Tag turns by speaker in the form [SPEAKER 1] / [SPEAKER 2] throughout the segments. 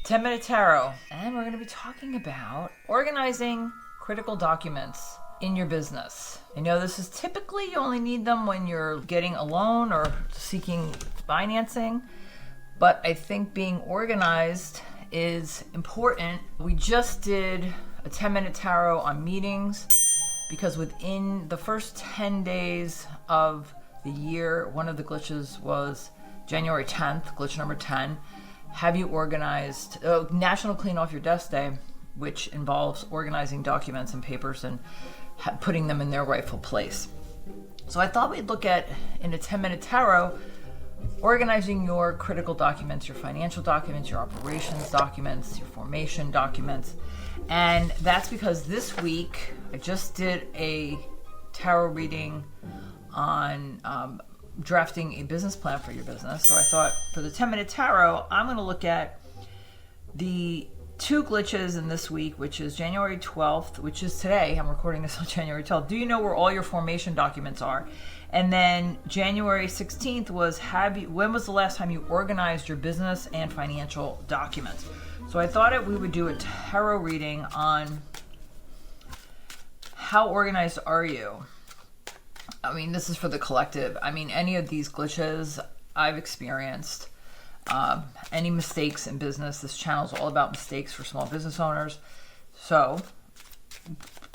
[SPEAKER 1] 10-minute tarot, and we're going to be talking about organizing critical documents in your business. I know this is typically you only need them when you're getting a loan or seeking financing, but I think being organized is important. We just did a 10-minute tarot on meetings because within the first 10 days of the year, one of the glitches was January 10th, glitch number 10. Have you organized National Clean Off Your Desk Day, which involves organizing documents and papers and putting them in their rightful place. So I thought we'd look at, in a 10-minute tarot, organizing your critical documents, your financial documents, your operations documents, your formation documents. And that's because this week I just did a tarot reading on drafting a business plan for your business. So I thought for the 10-minute tarot, I'm going to look at the two glitches in this week, which is January 12th, which is today. I'm recording this on January 12th. Do you know where all your formation documents are? And then January 16th was, when was the last time you organized your business and financial documents? So I thought we would do a tarot reading on how organized are you? I mean, this is for the collective. I mean, any of these glitches I've experienced, any mistakes in business. This channel is all about mistakes for small business owners. So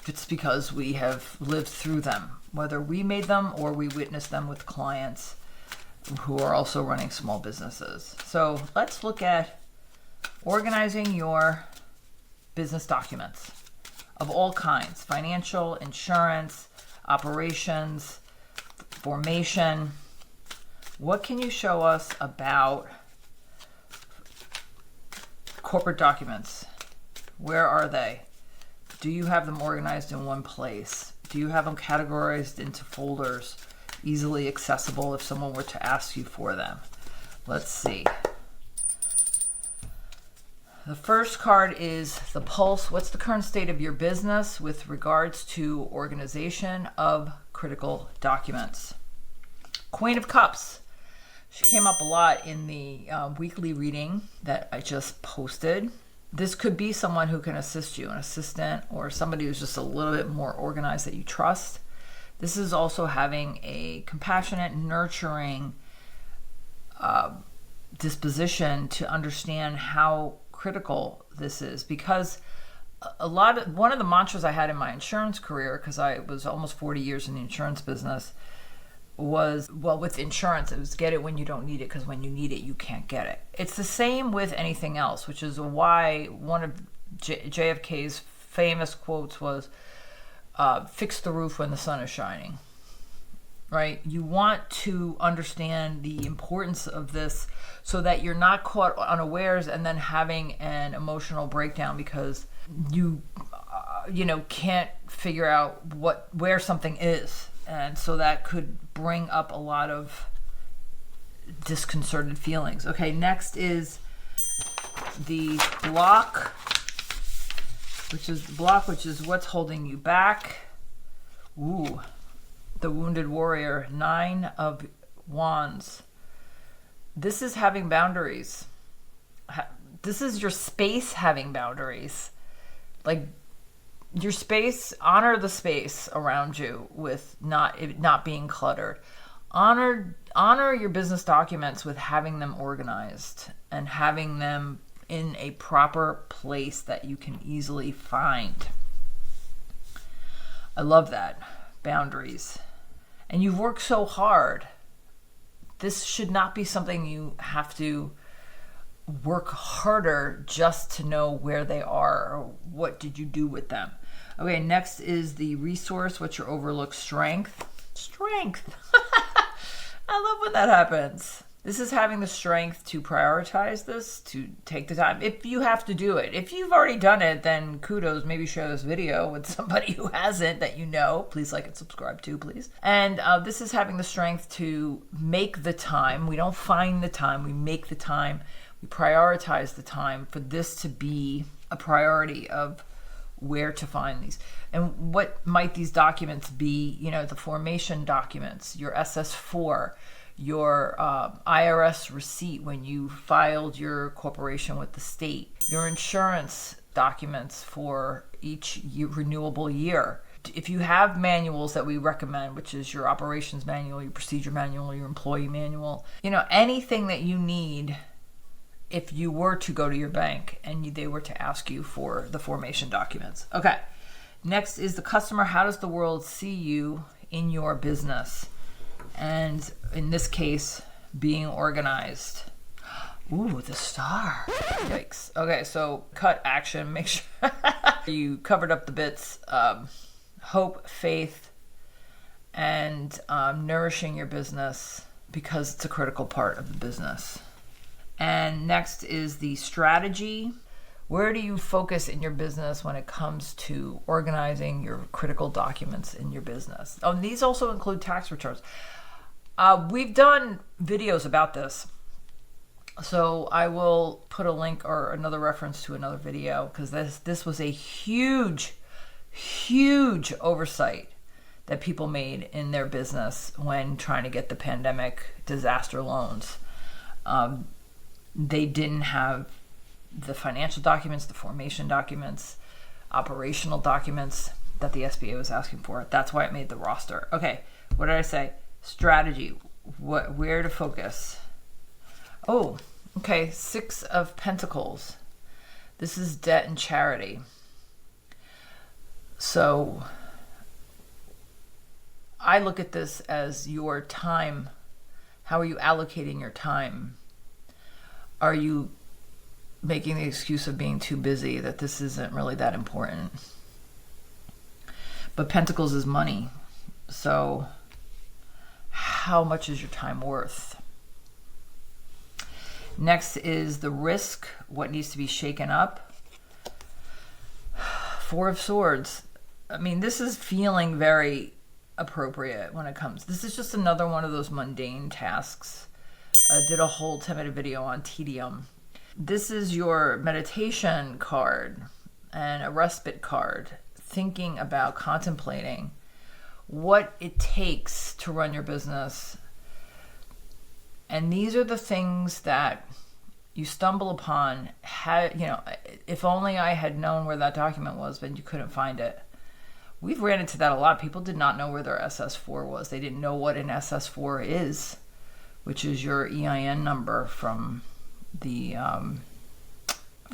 [SPEAKER 1] it's because we have lived through them, whether we made them or we witnessed them with clients who are also running small businesses. So let's look at organizing your business documents of all kinds: financial, insurance, operations, formation. What can you show us about corporate documents? Where are they? Do you have them organized in one place? Do you have them categorized into folders, easily accessible if someone were to ask you for them? Let's see. The first card is the pulse. What's the current state of your business with regards to organization of critical documents? Queen of Cups. She came up a lot in the weekly reading that I just posted. This could be someone who can assist you, an assistant or somebody who's just a little bit more organized that you trust. This is also having a compassionate, nurturing disposition to understand how critical this is, because one of the mantras I had in my insurance career, because I was almost 40 years in the insurance business, was, well, with insurance, it was get it when you don't need it, because when you need it, you can't get it. It's the same with anything else, which is why one of JFK's famous quotes was, fix the roof when the sun is shining. Right? You want to understand the importance of this so that you're not caught unawares and then having an emotional breakdown because you can't figure out where something is. And so that could bring up a lot of disconcerted feelings. Okay, next is the block, which is what's holding you back. Ooh. The Wounded Warrior, 9 of Wands. This is having boundaries. This is your space having boundaries. Like your space, honor the space around you with it not being cluttered. Honor your business documents with having them organized and having them in a proper place that you can easily find. I love that. Boundaries. And you've worked so hard. This should not be something you have to work harder just to know where they are or what did you do with them. Okay, next is the resource. What's your overlooked strength? Strength. I love when that happens. This is having the strength to prioritize this, to take the time. If you have to do it. If you've already done it, then kudos. Maybe share this video with somebody who hasn't that you know. Please like and subscribe too, please. And this is having the strength to make the time. We don't find the time. We make the time. We prioritize the time for this to be a priority of where to find these. And what might these documents be? You know, the formation documents, your SS4, your IRS receipt when you filed your corporation with the state, your insurance documents for each renewable year. If you have manuals that we recommend, which is your operations manual, your procedure manual, your employee manual, anything that you need if you were to go to your bank and they were to ask you for the formation documents. Okay. Next is the customer. How does the world see you in your business? And in this case, being organized. Ooh, the star. Yikes. Okay, so cut, action. Make sure you covered up the bits. Hope, faith, and nourishing your business because it's a critical part of the business. And next is the strategy. Where do you focus in your business when it comes to organizing your critical documents in your business? Oh, and these also include tax returns. We've done videos about this. So I will put a link or another reference to another video because this was a huge oversight that people made in their business when trying to get the pandemic disaster loans. They didn't have the financial documents, the formation documents, operational documents that the SBA was asking for. That's why it made the roster. Okay, what did I say? Strategy. Where to focus? Oh, okay. 6 of Pentacles. This is debt and charity. So I look at this as your time. How are you allocating your time? Are you making the excuse of being too busy that this isn't really that important? But Pentacles is money. So how much is your time worth? Next is the risk. What needs to be shaken up? 4 of Swords. I mean, this is feeling very appropriate when it comes. This is just another one of those mundane tasks. I did a whole 10-minute video on tedium. This is your meditation card and a respite card, thinking about contemplating what it takes to run your business. And these are the things that you stumble upon. If only I had known where that document was, but you couldn't find it. We've ran into that a lot. People did not know where their SS4 was. They didn't know what an SS4 is, which is your EIN number from the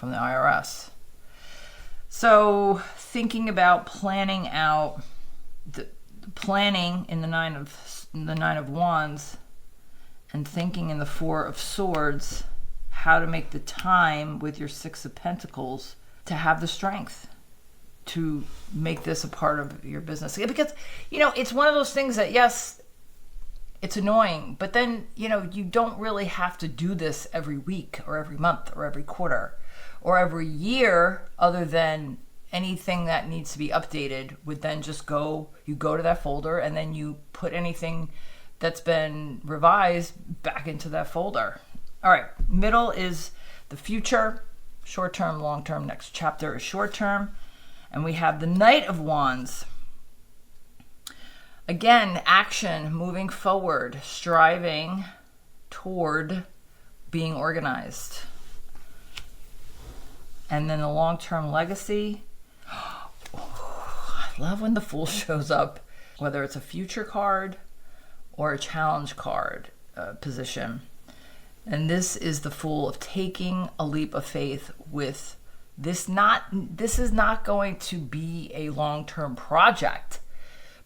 [SPEAKER 1] IRS. So thinking about planning out, planning in the nine of Wands, and thinking in the 4 of Swords, how to make the time with your 6 of Pentacles to have the strength to make this a part of your business. Because, it's one of those things that, yes, it's annoying, but then, you don't really have to do this every week or every month or every quarter or every year, other than anything that needs to be updated would then just you go to that folder and then you put anything that's been revised back into that folder. All right, middle is the future, short term, long term. Next chapter is short term. And we have the Knight of Wands. Again, action, moving forward, striving toward being organized. And then the long-term legacy. I love when the Fool shows up, whether it's a future card or a challenge card position. And this is the Fool of taking a leap of faith with this. This is not going to be a long-term project,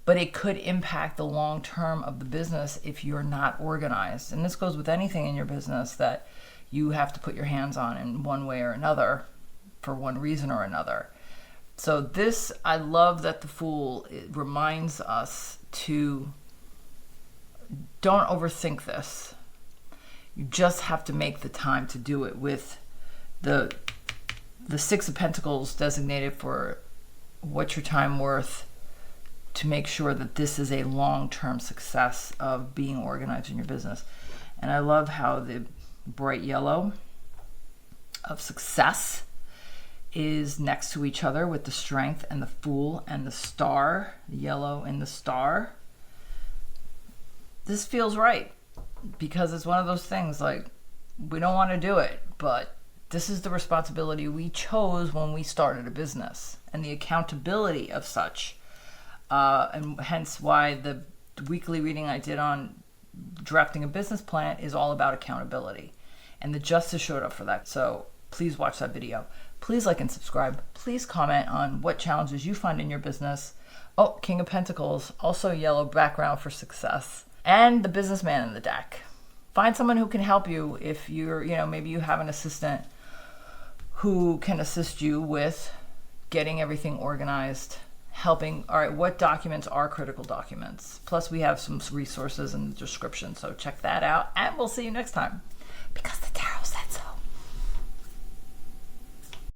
[SPEAKER 1] but it could impact the long term of the business if you're not organized. And this goes with anything in your business that you have to put your hands on in one way or another for one reason or another. So this, I love that the Fool, it reminds us to don't overthink this. You just have to make the time to do it, with the 6 of Pentacles designated for what's your time worth, to make sure that this is a long-term success of being organized in your business. And I love how the bright yellow of success is next to each other with the Strength and the Fool and the Star, the yellow and the Star. This feels right. because it's one of those things like we don't want to do it, but this is the responsibility we chose when we started a business and the accountability of such. And hence why the weekly reading I did on drafting a business plan is all about accountability. And the justice showed up for that. So please watch that video. Please like and subscribe. Please comment on what challenges you find in your business. Oh, King of Pentacles, also yellow background for success. And the businessman in the deck. Find someone who can help you if you're, maybe you have an assistant who can assist you with getting everything organized, helping. All right, what documents are critical documents? Plus, we have some resources in the description, so check that out. And we'll see you next time. Because the